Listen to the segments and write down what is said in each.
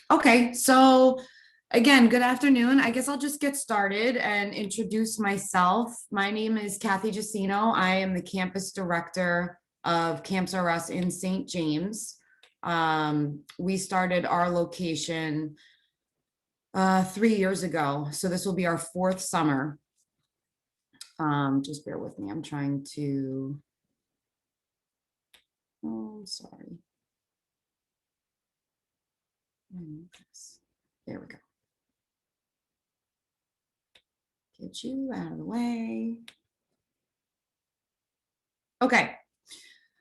Okay, so again, good afternoon. I guess I'll just get started and introduce myself. My name is Kathy Jacino. I am the campus director of Camps R Us in St. James. We started our location 3 years ago, so this will be our fourth summer. Just bear with me. I'm trying to. Oh, sorry. There we go. Get you out of the way. Okay.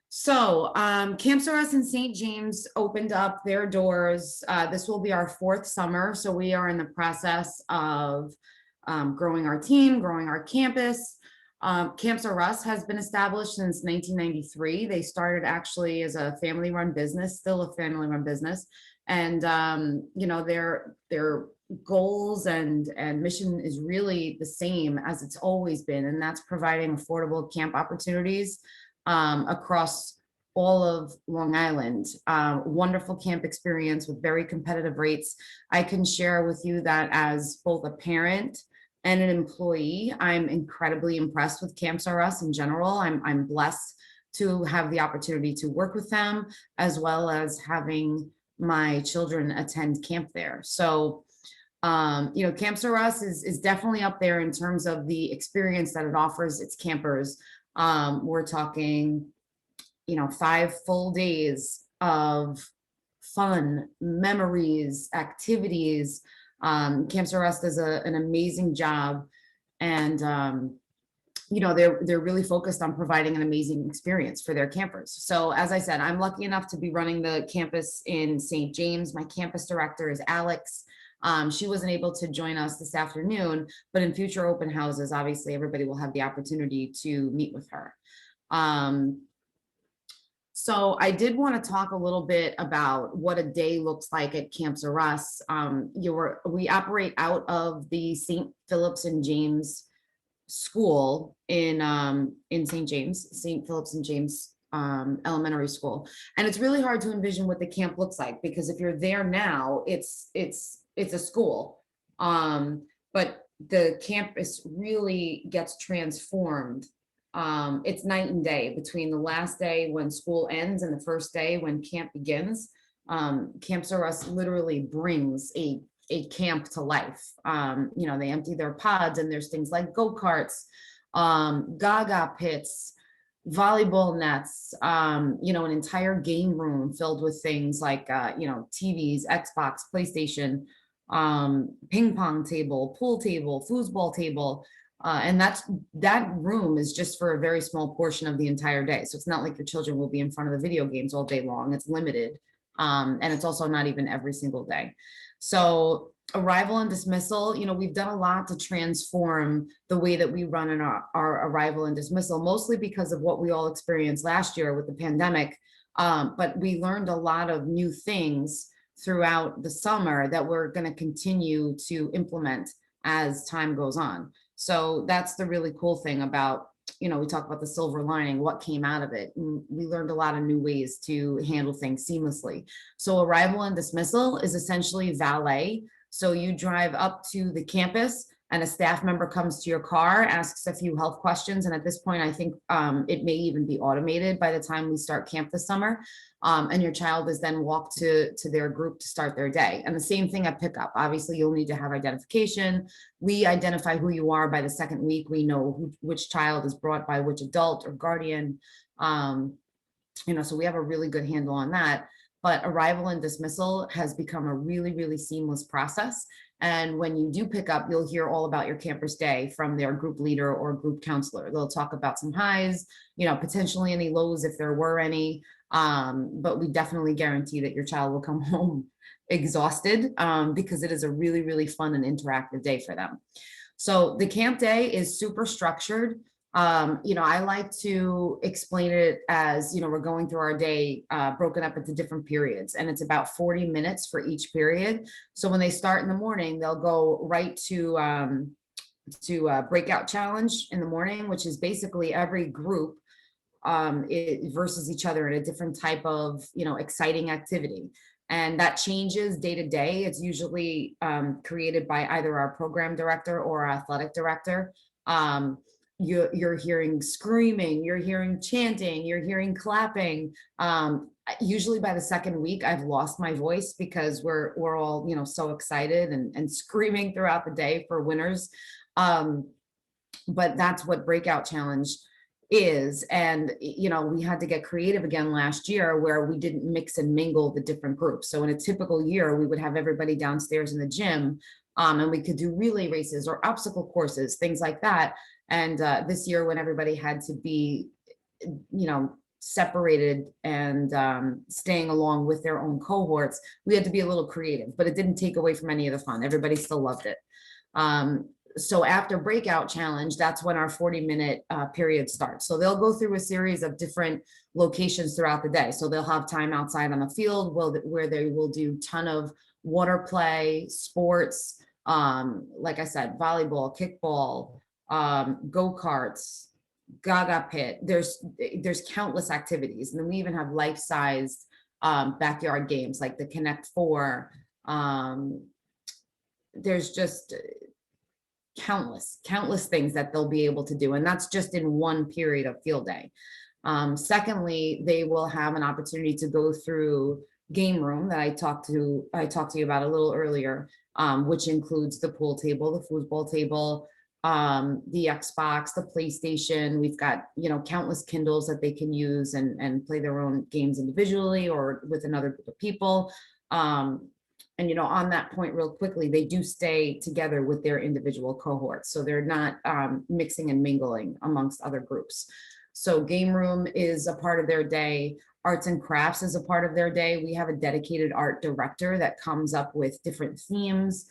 So Camps R Us in St. James opened up their doors. This will be our fourth summer. So we are in the process of growing our team, growing our campus. Camps R Us has been established since 1993. They started actually as a family-run business, still a family-run business. And their goals and mission is really the same as it's always been, and that's providing affordable camp opportunities across all of Long Island. Wonderful camp experience with very competitive rates. I can share with you that as both a parent and an employee, I'm incredibly impressed with Camps R Us in general. I'm blessed to have the opportunity to work with them, as well as having my children attend camp there. So Camps R Us is definitely up there in terms of the experience that it offers its campers. We're talking, 5 full days of fun, memories, activities. Camps R Us does an amazing job, and they're really focused on providing an amazing experience for their campers. So as I said, I'm lucky enough to be running the campus in St. James. My campus director is Alex. She wasn't able to join us this afternoon, but in future open houses, obviously everybody will have the opportunity to meet with her. So I did want to talk a little bit about what a day looks like at Camps R Us. We operate out of the St. Phillips and James school in St. James, St. Phillips and James elementary school. And it's really hard to envision what the camp looks like, because if you're there now, it's a school. But the campus really gets transformed. It's night and day between the last day when school ends and the first day when camp begins. Camps R Us literally brings a camp to life. They empty their pods, and there's things like go-karts, gaga pits, volleyball nets, an entire game room filled with things like, TVs, Xbox, PlayStation, ping pong table, pool table, foosball table. And that room is just for a very small portion of the entire day. So it's not like your children will be in front of the video games all day long. It's limited. And it's also not even every single day. So arrival and dismissal, we've done a lot to transform the way that we run in our arrival and dismissal, mostly because of what we all experienced last year with the pandemic. But we learned a lot of new things throughout the summer that we're going to continue to implement as time goes on. So that's the really cool thing about, we talk about the silver lining, what came out of it. And we learned a lot of new ways to handle things seamlessly. So arrival and dismissal is essentially valet. So you drive up to the campus and a staff member comes to your car, asks a few health questions. And at this point, I think it may even be automated by the time we start camp this summer. And your child is then walked to their group to start their day. And the same thing at pickup. Obviously, you'll need to have identification. We identify who you are by the second week. We know which child is brought by which adult or guardian. So we have a really good handle on that. But arrival and dismissal has become a really, really seamless process. And when you do pick up, you'll hear all about your camper's day from their group leader or group counselor. They'll talk about some highs, potentially any lows if there were any. But we definitely guarantee that your child will come home exhausted, because it is a really, really fun and interactive day for them. So the camp day is super structured. I like to explain it as, we're going through our day broken up into different periods, and it's about 40 minutes for each period. So when they start in the morning, they'll go right to breakout challenge in the morning, which is basically every group versus each other in a different type of, exciting activity. And that changes day to day. It's usually created by either our program director or our athletic director. Um, you're hearing screaming, you're hearing chanting, you're hearing clapping. Usually by the second week, I've lost my voice because we're all, you know, so excited and screaming throughout the day for winners. But that's what Breakout Challenge is. And, you know, we had to get creative again last year where we didn't mix and mingle the different groups. So in a typical year, we would have everybody downstairs in the gym, and we could do relay races or obstacle courses, things like that. And this year, when everybody had to be, you know, separated and staying along with their own cohorts, we had to be a little creative, but it didn't take away from any of the fun. Everybody still loved it. So after Breakout Challenge, that's when our 40-minute period starts. So they'll go through a series of different locations throughout the day. So they'll have time outside on the field where they will do ton of water play, sports, like I said, volleyball, kickball, go-karts, gaga pit. There's countless activities. And then we even have life-sized backyard games like the Connect Four. There's just countless things that they'll be able to do. And that's just in one period of field day. Secondly, they will have an opportunity to go through game room that I talked to you about a little earlier, which includes the pool table, the foosball table, the Xbox, the PlayStation. We've got, you know, countless Kindles that they can use and play their own games individually or with another group of people. And, you know, on that point real quickly, they do stay together with their individual cohorts. So they're not mixing and mingling amongst other groups. So game room is a part of their day. Arts and crafts is a part of their day. We have a dedicated art director that comes up with different themes.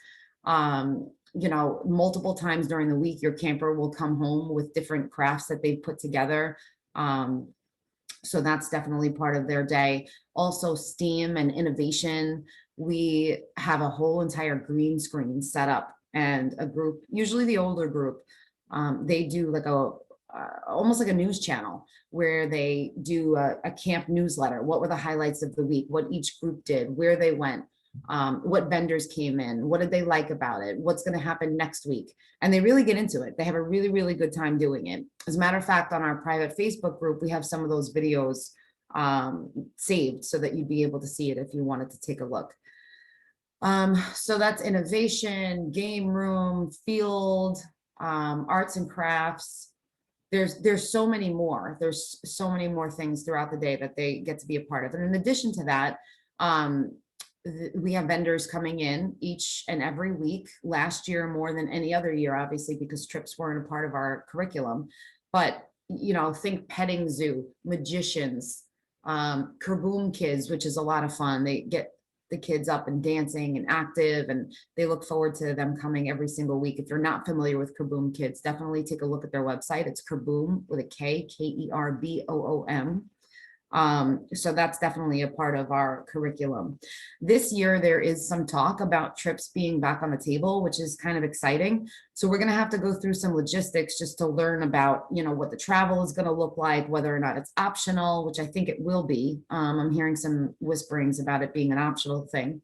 You know, multiple times during the week, your camper will come home with different crafts that they've put together. So that's definitely part of their day. Also, STEAM and innovation. We have a whole entire green screen set up, and a group, usually the older group, they do like almost like a news channel where they do a camp newsletter. What were the highlights of the week? What each group did, where they went, what vendors came in, what did they like about it, what's going to happen next week. And they really get into it. They have a really, really good time doing it. As a matter of fact, on our private Facebook group, we have some of those videos saved so that you'd be able to see it if you wanted to take a look. So that's innovation, game room, field, arts and crafts. There's so many more. There's so many more things throughout the day that they get to be a part of. And in addition to that, we have vendors coming in each and every week. Last year, more than any other year, obviously, because trips weren't a part of our curriculum. But, you know, think petting zoo, magicians, Kaboom Kids, which is a lot of fun. They get the kids up and dancing and active, and they look forward to them coming every single week. If you're not familiar with Kaboom Kids, definitely take a look at their website. It's Kaboom with a K, Kerboom. So that's definitely a part of our curriculum. This year, there is some talk about trips being back on the table, which is kind of exciting. So we're going to have to go through some logistics just to learn about, you know, what the travel is going to look like, whether or not it's optional, which I think it will be. I'm hearing some whisperings about it being an optional thing.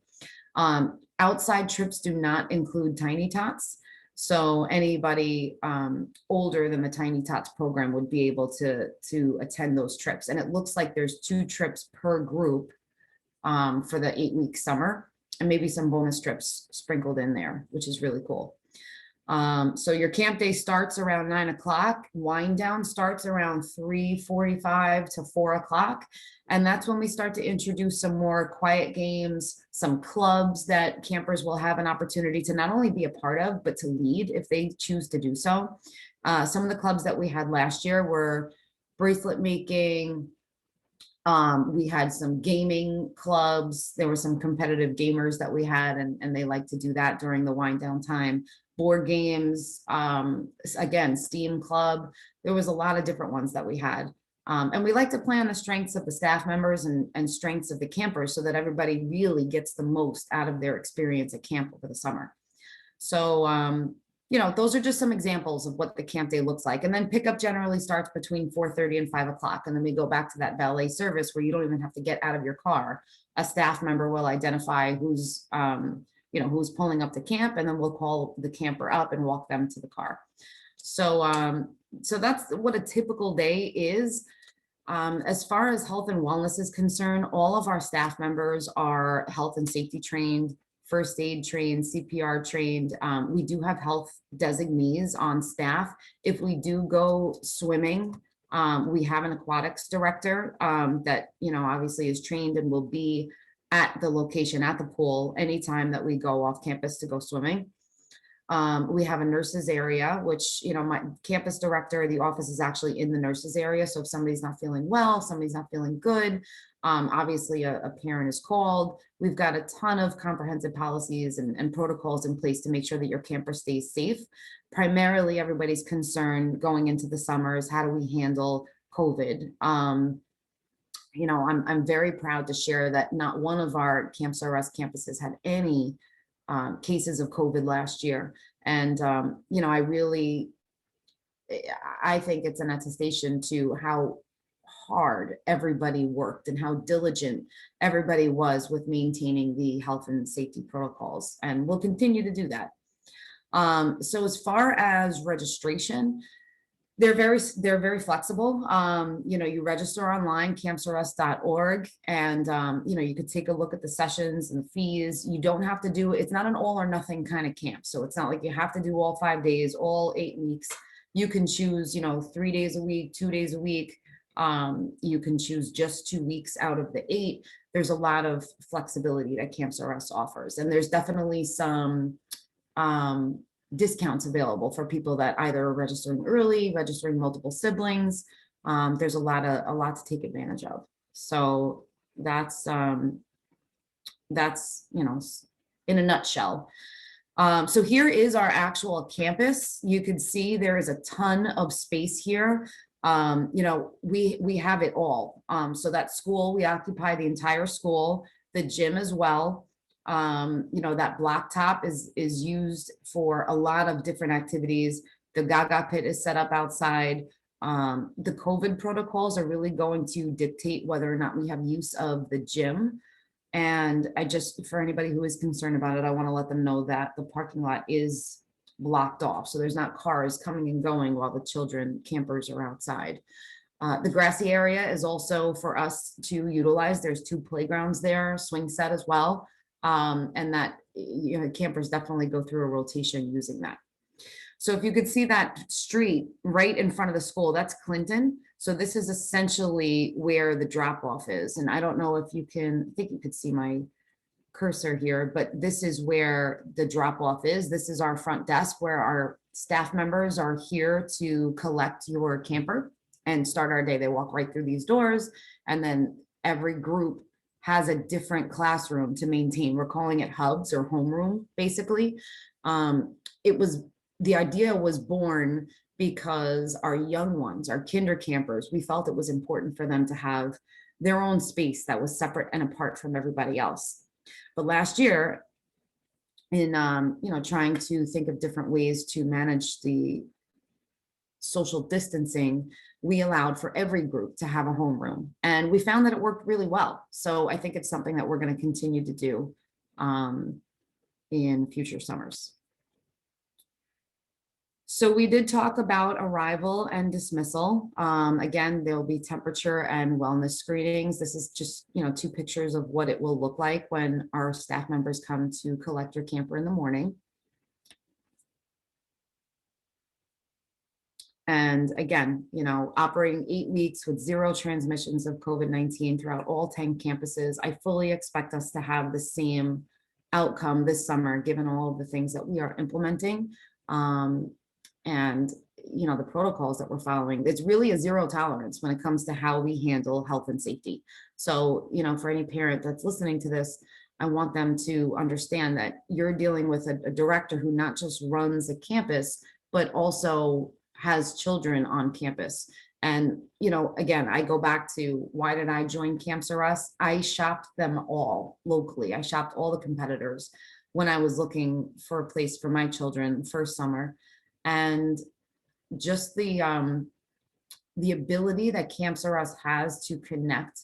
Outside trips do not include Tiny Tots. So anybody older than the Tiny Tots program would be able to attend those trips. And it looks like there's 2 trips per group for the 8-week summer, and maybe some bonus trips sprinkled in there, which is really cool. So your camp day starts around 9 o'clock. Wind down starts around 3:45 to 4 o'clock. And that's when we start to introduce some more quiet games, some clubs that campers will have an opportunity to not only be a part of, but to lead if they choose to do so. Some of the clubs that we had last year were bracelet making. We had some gaming clubs. There were some competitive gamers that we had, and they like to do that during the wind down time. Board games, again, STEAM club. There was a lot of different ones that we had. And we like to play on the strengths of the staff members and strengths of the campers so that everybody really gets the most out of their experience at camp over the summer. So, you know, those are just some examples of what the camp day looks like. And then pickup generally starts between 4:30 and 5 o'clock. And then we go back to that valet service where you don't even have to get out of your car. a staff member will identify who's, who's pulling up to camp, and then we'll call the camper up and walk them to the car. So that's what a typical day is. As far as health and wellness is concerned, all of our staff members are health and safety trained, first aid trained, CPR trained. We do have health designees on staff. If we do go swimming, we have an aquatics director that, obviously is trained and will be at the location at the pool anytime that we go off campus to go swimming. We have a nurses area, which, my campus director, the office is actually in the nurses area. So if somebody's not feeling well, if somebody's not feeling good, obviously a parent is called. We've got a ton of comprehensive policies and protocols in place to make sure that your camper stays safe. Primarily, everybody's concern going into the summer is how do we handle COVID? I'm very proud to share that not one of our Camps R Us campuses had any cases of COVID last year. And, I think it's an attestation to how hard everybody worked and how diligent everybody was with maintaining the health and safety protocols. And we'll continue to do that. So as far as registration, they're very flexible. You register online, campsrus.org, and you could take a look at the sessions and the fees. You don't have to do it's not an all or nothing kind of camp. So it's not like you have to do all 5 days, all 8 weeks. You can choose, 3 days a week, 2 days a week. You can choose just 2 weeks out of the 8. There's a lot of flexibility that Camps R Us offers, and there's definitely some discounts available for people that either are registering early, registering multiple siblings. There's a lot to take advantage of. So that's in a nutshell. So here is our actual campus. You can see there is a ton of space here. We have it all. So that school, we occupy the entire school, the gym as well. That blacktop is used for a lot of different activities. The Gaga pit is set up outside. The COVID protocols are really going to dictate whether or not we have use of the gym. And for anybody who is concerned about it, I want to let them know that the parking lot is blocked off. So there's not cars coming and going while the campers are outside. The grassy area is also for us to utilize. There's 2 playgrounds there, swing set as well. And that, campers definitely go through a rotation using that. So if you could see that street right in front of the school, that's Clinton. So this is essentially where the drop off is. And I don't know if I think you could see my cursor here, but this is where the drop off is. This is our front desk where our staff members are here to collect your camper and start our day. They walk right through these doors, and then every group has a different classroom to maintain. We're calling it hubs or homeroom, basically. The idea was born because our young ones, our kinder campers, we felt it was important for them to have their own space that was separate and apart from everybody else. But last year, in trying to think of different ways to manage the social distancing, we allowed for every group to have a homeroom, and we found that it worked really well. So I think it's something that we're going to continue to do in future summers. So we did talk about arrival and dismissal. Again, there'll be temperature and wellness screenings. This is just, 2 pictures of what it will look like when our staff members come to collect your camper in the morning. And again, operating 8 weeks with 0 transmissions of COVID-19 throughout all 10 campuses, I fully expect us to have the same outcome this summer, given all of the things that we are implementing. And the protocols that we're following. It's really a 0 tolerance when it comes to how we handle health and safety. So, for any parent that's listening to this, I want them to understand that you're dealing with a director who not just runs a campus, but also has children on campus. And, again, I go back to, why did I join Camps R Us? I shopped them all locally. I shopped all the competitors when I was looking for a place for my children first summer. And just the ability that Camps R Us has to connect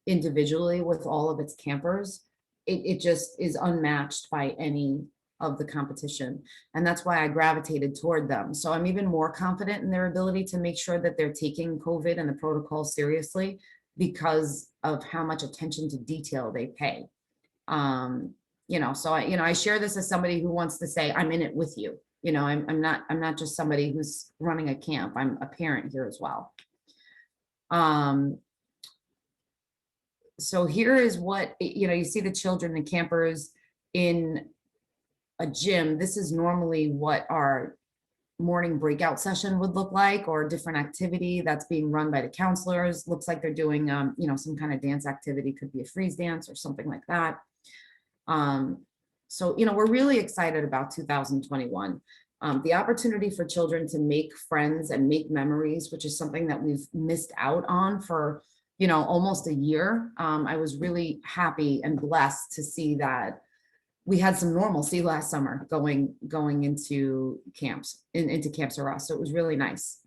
individually with all of its campers, it just is unmatched by any of the competition. And that's why I gravitated toward them. So I'm even more confident in their ability to make sure that they're taking COVID and the protocol seriously because of how much attention to detail they pay. So I share this as somebody who wants to say, I'm in it with you. I'm not just somebody who's running a camp. I'm a parent here as well. So here is what, you see the children, the campers in a gym. This is normally what our morning breakout session would look like, or a different activity that's being run by the counselors. Looks like they're doing, some kind of dance activity, could be a freeze dance or something like that. So we're really excited about 2021. The opportunity for children to make friends and make memories, which is something that we've missed out on for, almost a year. I was really happy and blessed to see that we had some normalcy last summer going into camps, into Camps for Us. So it was really nice.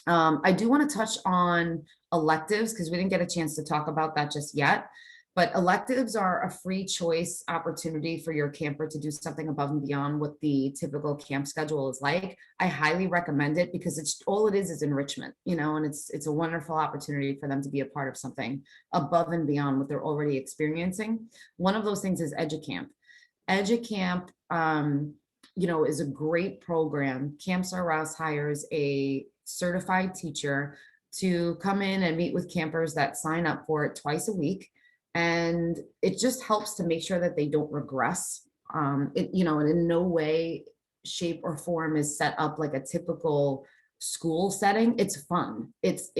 I do want to touch on electives because we didn't get a chance to talk about that just yet. But electives are a free choice opportunity for your camper to do something above and beyond what the typical camp schedule is like. I highly recommend it because it's all it is enrichment, and it's a wonderful opportunity for them to be a part of something above and beyond what they're already experiencing. One of those things is EduCamp. EduCamp, is a great program. Camps R Us hires a certified teacher to come in and meet with campers that sign up for it twice a week. And it just helps to make sure that they don't regress. And in no way, shape, or form is set up like a typical school setting. It's fun. It's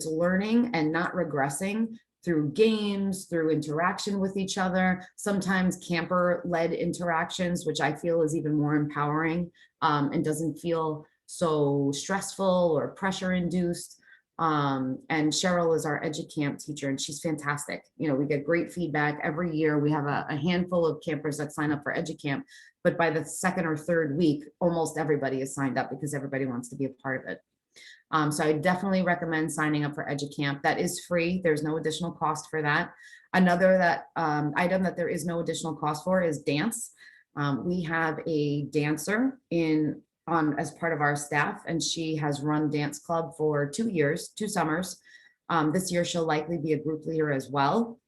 learning and not regressing through games, through interaction with each other, sometimes camper-led interactions, which I feel is even more empowering, and doesn't feel so stressful or pressure-induced. And Cheryl is our EduCamp teacher, and she's fantastic. We get great feedback every year. We have a handful of campers that sign up for EduCamp, but by the second or third week, almost everybody is signed up because everybody wants to be a part of it. So I definitely recommend signing up for EduCamp. That is free. There's no additional cost for that. Another item that there is no additional cost for is dance. We have a dancer as part of our staff, and she has run dance club for 2 years, 2 summers. This year she'll likely be a group leader as well.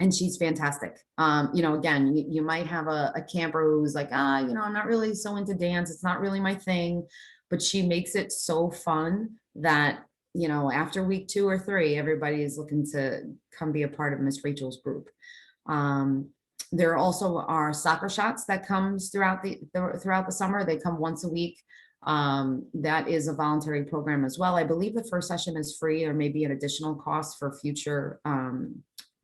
And she's fantastic. Again, you might have a camper who's like, I'm not really so into dance. It's not really my thing, but she makes it so fun that, after week 2 or 3, everybody is looking to come be a part of Miss Rachel's group. There also are soccer shots that comes throughout the summer. They come once a week. That is a voluntary program as well. I believe the first session is free, or maybe an additional cost for future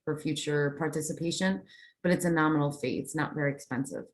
participation, but it's a nominal fee. It's not very expensive.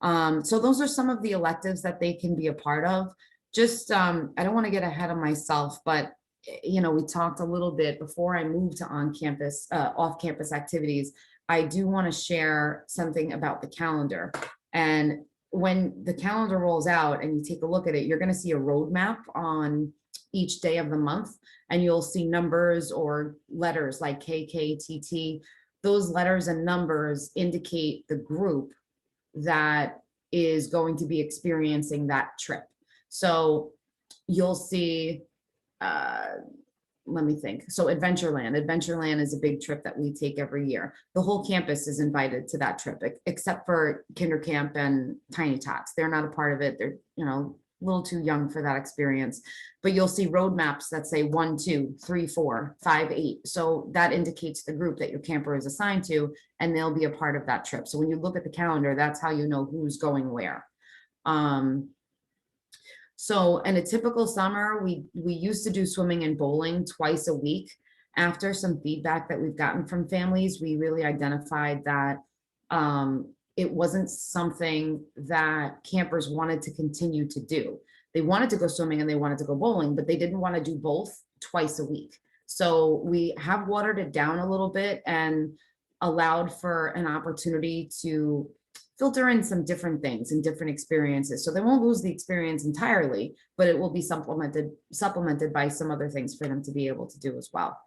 So those are some of the electives that they can be a part of. Just, I don't want to get ahead of myself, but we talked a little bit before I moved to off-campus activities. I do want to share something about the calendar. And when the calendar rolls out and you take a look at it, you're going to see a roadmap on each day of the month, and you'll see numbers or letters like KKTT. Those letters and numbers indicate the group that is going to be experiencing that trip. So you'll see, let me think. So Adventureland is a big trip that we take every year. The whole campus is invited to that trip, except for Kinder Camp and Tiny Tots. They're not a part of it. They're, a little too young for that experience. But you'll see roadmaps that say 1, 2, 3, 4, 5, 8. So that indicates the group that your camper is assigned to, and they'll be a part of that trip. So when you look at the calendar, that's how you know who's going where. So in a typical summer, we used to do swimming and bowling twice a week. After some feedback that we've gotten from families, we really identified that it wasn't something that campers wanted to continue to do. They wanted to go swimming and they wanted to go bowling, but they didn't want to do both twice a week. So we have watered it down a little bit and allowed for an opportunity to filter in some different things and different experiences. So they won't lose the experience entirely, but it will be supplemented by some other things for them to be able to do as well.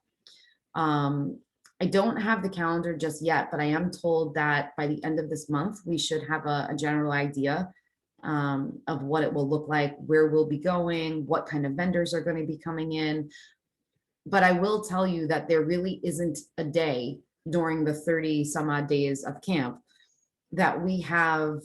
I don't have the calendar just yet, but I am told that by the end of this month, we should have a general idea of what it will look like, where we'll be going, what kind of vendors are going to be coming in. But I will tell you that there really isn't a day during the 30 some odd days of camp that we have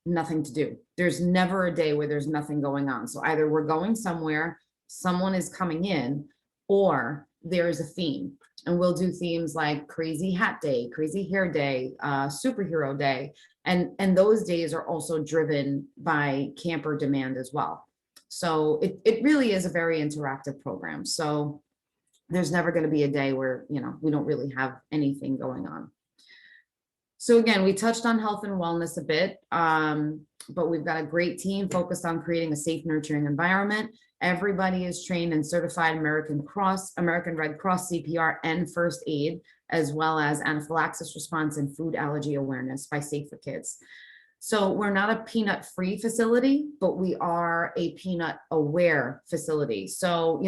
nothing to do. There's never a day where there's nothing going on. So either we're going somewhere, someone is coming in, or there is a theme. And we'll do themes like crazy hat day, crazy hair day, superhero day. And those days are also driven by camper demand as well. So it really is a very interactive program. So there's never going to be a day where, we don't really have anything going on. So again, we touched on health and wellness a bit, but we've got a great team focused on creating a safe, nurturing environment. Everybody is trained and certified American Red Cross CPR and first aid, as well as anaphylaxis response and food allergy awareness by Safe for Kids. So we're not a peanut-free facility, but we are a peanut-aware facility. So,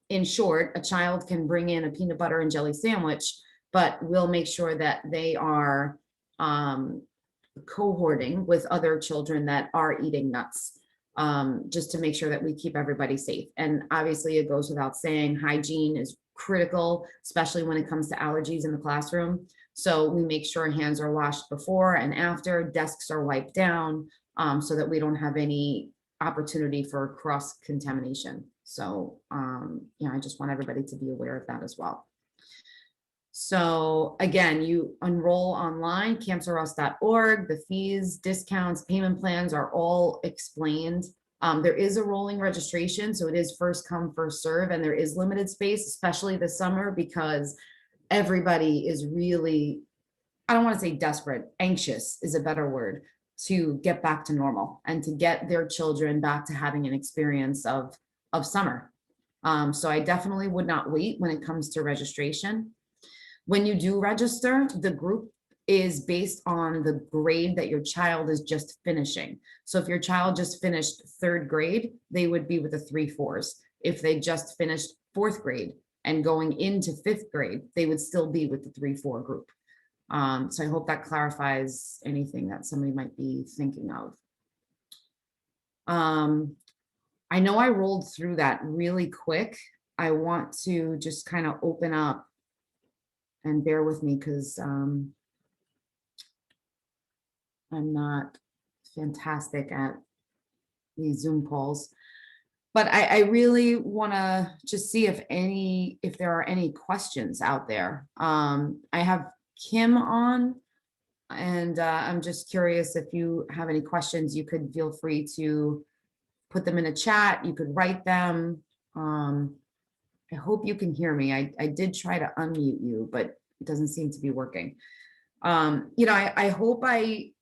in short, a child can bring in a peanut butter and jelly sandwich, but we'll make sure that they are cohorting with other children that are eating nuts, just to make sure that we keep everybody safe. And obviously it goes without saying, hygiene is critical, especially when it comes to allergies in the classroom. So we make sure hands are washed before and after, desks are wiped down, so that we don't have any opportunity for cross contamination. So, I just want everybody to be aware of that as well. So again, you enroll online, campsforus.org. The fees, discounts, payment plans are all explained. There is a rolling registration, so it is first come, first serve, and there is limited space, especially this summer, because everybody is really, I don't want to say desperate, anxious is a better word, to get back to normal and to get their children back to having an experience of summer. So I definitely would not wait when it comes to registration. When you do register, the group is based on the grade that your child is just finishing. So if your child just finished 3rd grade, they would be with the 3-4s. If they just finished 4th grade and going into 5th grade, they would still be with the 3-4 group. So I hope that clarifies anything that somebody might be thinking of. I know I rolled through that really quick. I want to just kind of open up, and bear with me because I'm not fantastic at these Zoom calls, but I really want to just see if there are any questions out there. I have Kim on, and I'm just curious if you have any questions. You could feel free to put them in a chat. You could write them. I hope you can hear me. I did try to unmute you, but it doesn't seem to be working. I hope I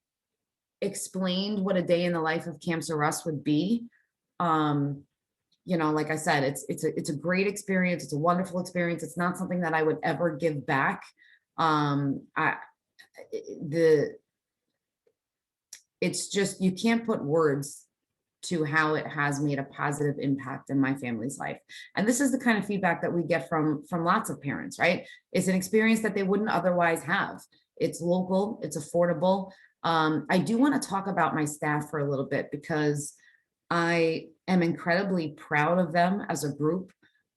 explained what a day in the life of Camp Russ would be. Like I said, it's a great experience. It's a wonderful experience. It's not something that I would ever give back. It's just, you can't put words to how it has made a positive impact in my family's life. And this is the kind of feedback that we get from lots of parents, right? It's an experience that they wouldn't otherwise have. It's local, it's affordable. I do want to talk about my staff for a little bit, because I am incredibly proud of them as a group.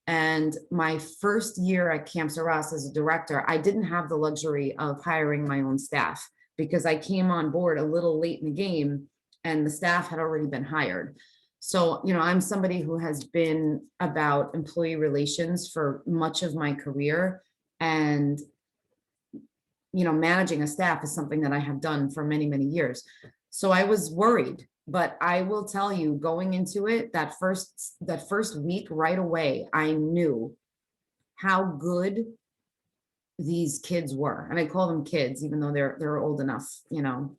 And my first year at Camp Russ as a director, I didn't have the luxury of hiring my own staff, because I came on board a little late in the game and the staff had already been hired. So, I'm somebody who has been about employee relations for much of my career. And, managing a staff is something that I have done for many, many years. So I was worried, but I will tell you, going into it, that first week right away, I knew how good these kids were. And I call them kids, even though they're old enough,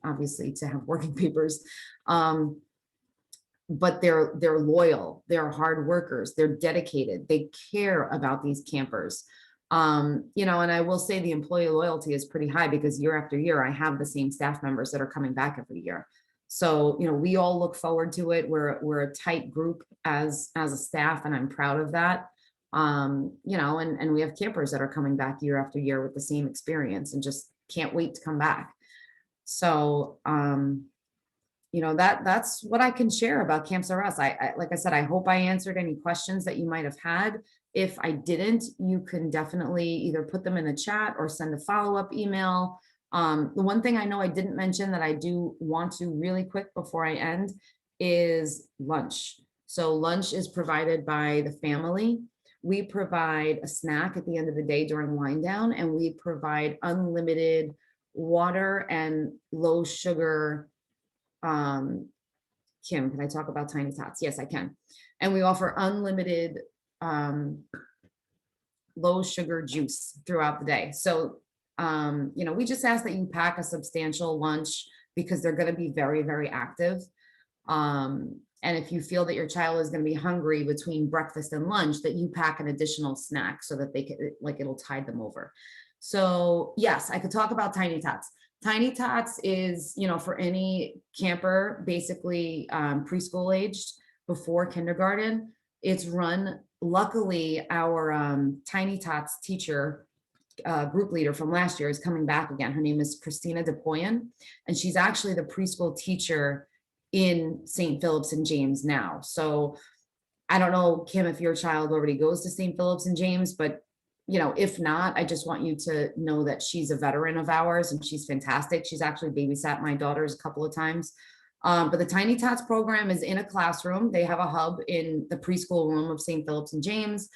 obviously, to have working papers. But they're loyal, they're hard workers, they're dedicated, they care about these campers. And I will say the employee loyalty is pretty high, because year after year, I have the same staff members that are coming back every year. So, we all look forward to it. We're a tight group as a staff, and I'm proud of that. You know, and we have campers that are coming back year after year with the same experience and just can't wait to come back. So, you know, that's what I can share about Camps R Us. Like I said, I hope I answered any questions that you might have had. If I didn't, you can definitely either put them in the chat or send a follow-up email. The one thing I know I didn't mention that I do want to really quick before I end is lunch. So lunch is provided by the family. We provide a snack at the end of the day during wind down, and we provide unlimited water and low sugar. Kim, can I talk about Tiny Tots? Yes, I can. And we offer unlimited low sugar juice throughout the day. So, you know, we just ask that you pack a substantial lunch because they're going to be very, very active. And if you feel that your child is going to be hungry between breakfast and lunch, that you pack an additional snack so that they can, like, it'll tide them over. So yes, I could talk about Tiny Tots. Tiny Tots is, you know, for any camper, basically preschool aged before kindergarten. It's run, luckily, our Tiny Tots teacher, group leader from last year is coming back again. Her name is Christina DePoyan, and she's actually the preschool teacher in St. Philip's and James now. So I don't know, Kim, if your child already goes to St. Philip's and James, but you know, if not, I just want you to know that she's a veteran of ours and she's fantastic. She's actually babysat my daughters a couple of times. But the Tiny Tots program is in a classroom. They have a hub in the preschool room of St. Philip's and James.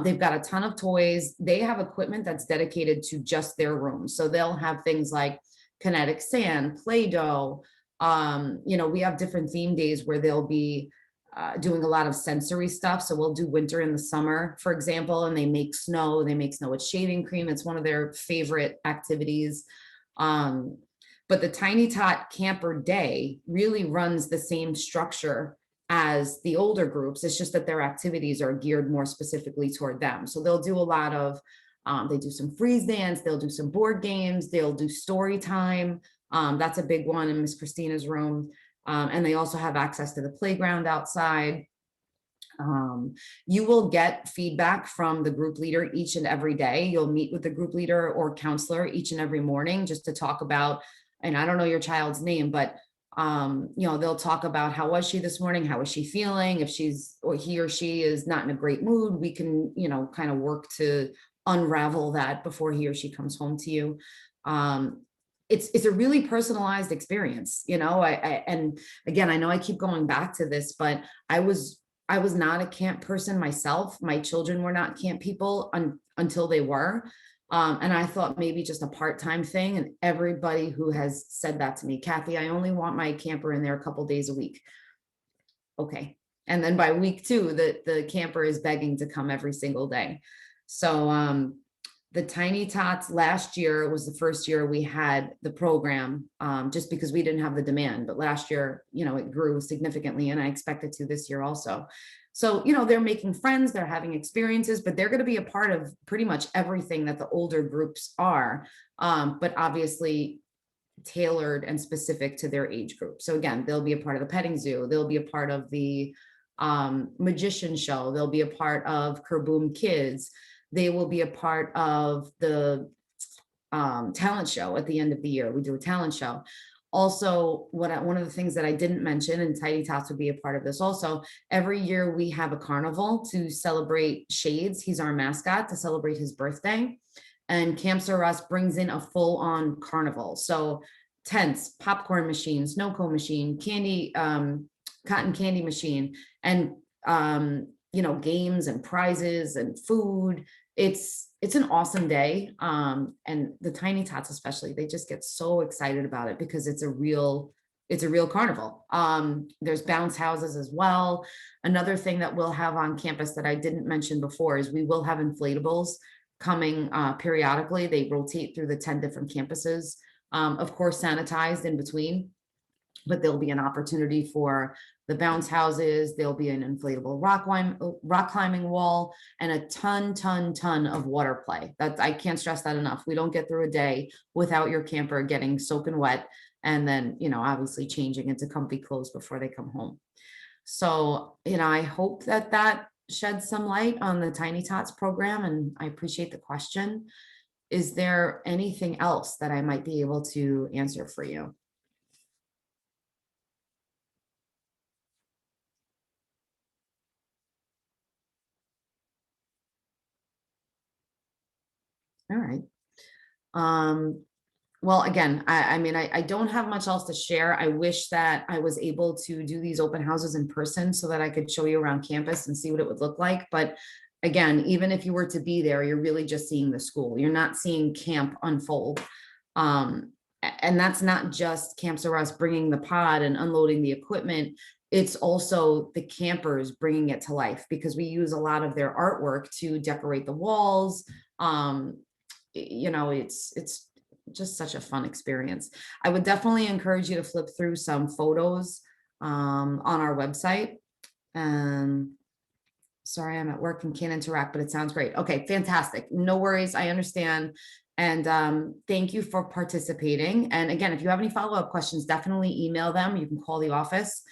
They've got a ton of toys. They have equipment that's dedicated to just their room. So they'll have things like kinetic sand, Play-Doh. You know, we have different theme days where they'll be doing a lot of sensory stuff. So we'll do winter in the summer, for example, and they make snow. They make snow with shaving cream. It's one of their favorite activities. But the Tiny Tot Camper Day really runs the same structure as the older groups. It's just that their activities are geared more specifically toward them. So they'll do a lot of, they do some freeze dance, they'll do some board games, they'll do story time. That's a big one in Miss Christina's room. And they also have access to the playground outside. You will get feedback from the group leader each and every day. You'll meet with the group leader or counselor each and every morning just to talk about, and I don't know your child's name, but you know, they'll talk about how was she this morning? How is she feeling? If she's, or he or she is not in a great mood, we can, you know, kind of work to unravel that before he or she comes home to you. It's a really personalized experience, you know. And again, I know I keep going back to this, but I was not a camp person myself. My children were not camp people until they were. And I thought maybe just a part-time thing. And everybody who has said that to me, Kathy, I only want my camper in there a couple days a week. Okay. And then by week 2, the camper is begging to come every single day. So, the Tiny Tots last year was the first year we had the program, just because we didn't have the demand. But last year, you know, it grew significantly, and I expect it to this year also. So, you know, they're making friends, they're having experiences, but they're going to be a part of pretty much everything that the older groups are, but obviously tailored and specific to their age group. So again, they'll be a part of the petting zoo, they'll be a part of the magician show, they'll be a part of Kerboom Kids. They will be a part of the talent show at the end of the year. We do a talent show. Also, one of the things that I didn't mention, and Tiny Tots would be a part of this also, every year we have a carnival to celebrate Shades. He's our mascot, to celebrate his birthday. And Camps R Us brings in a full-on carnival. So tents, popcorn machine, snow cone machine, candy, cotton candy machine, and you know, games and prizes and food. It's an awesome day. And the Tiny Tots especially, they just get so excited about it because it's a real carnival. There's bounce houses as well. Another thing that we'll have on campus that I didn't mention before is we will have inflatables coming periodically. They rotate through the 10 different campuses, of course, sanitized in between, but there'll be an opportunity for the bounce houses. There'll be an inflatable rock climbing wall, and a ton of water play. That, I can't stress that enough. We don't get through a day without your camper getting soaking wet, and then, you know, obviously changing into comfy clothes before they come home. So, you know, I hope that shed some light on the Tiny Tots program, and I appreciate the question. Is there anything else that I might be able to answer for you? All right. Um, well, again, I mean, I don't have much else to share. I wish that I was able to do these open houses in person so that I could show you around campus and see what it would look like. But again, even if you were to be there, you're really just seeing the school. You're not seeing camp unfold. And that's not just Camps R Us bringing the pod and unloading the equipment. It's also the campers bringing it to life, because we use a lot of their artwork to decorate the walls. Um, it's just such a fun experience. I would definitely encourage you to flip through some photos on our website. And sorry, I'm at work and can't interact, but it sounds great. Okay, fantastic. No worries. I understand. And thank you for participating. And again, if you have any follow-up questions, definitely email them. You can call the office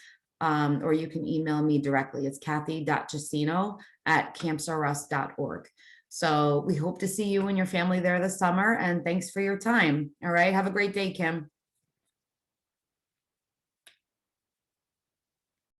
or you can email me directly. It's kathy.jacino@campsrus.org. So we hope to see you and your family there this summer. And thanks for your time. All right. Have a great day, Kim.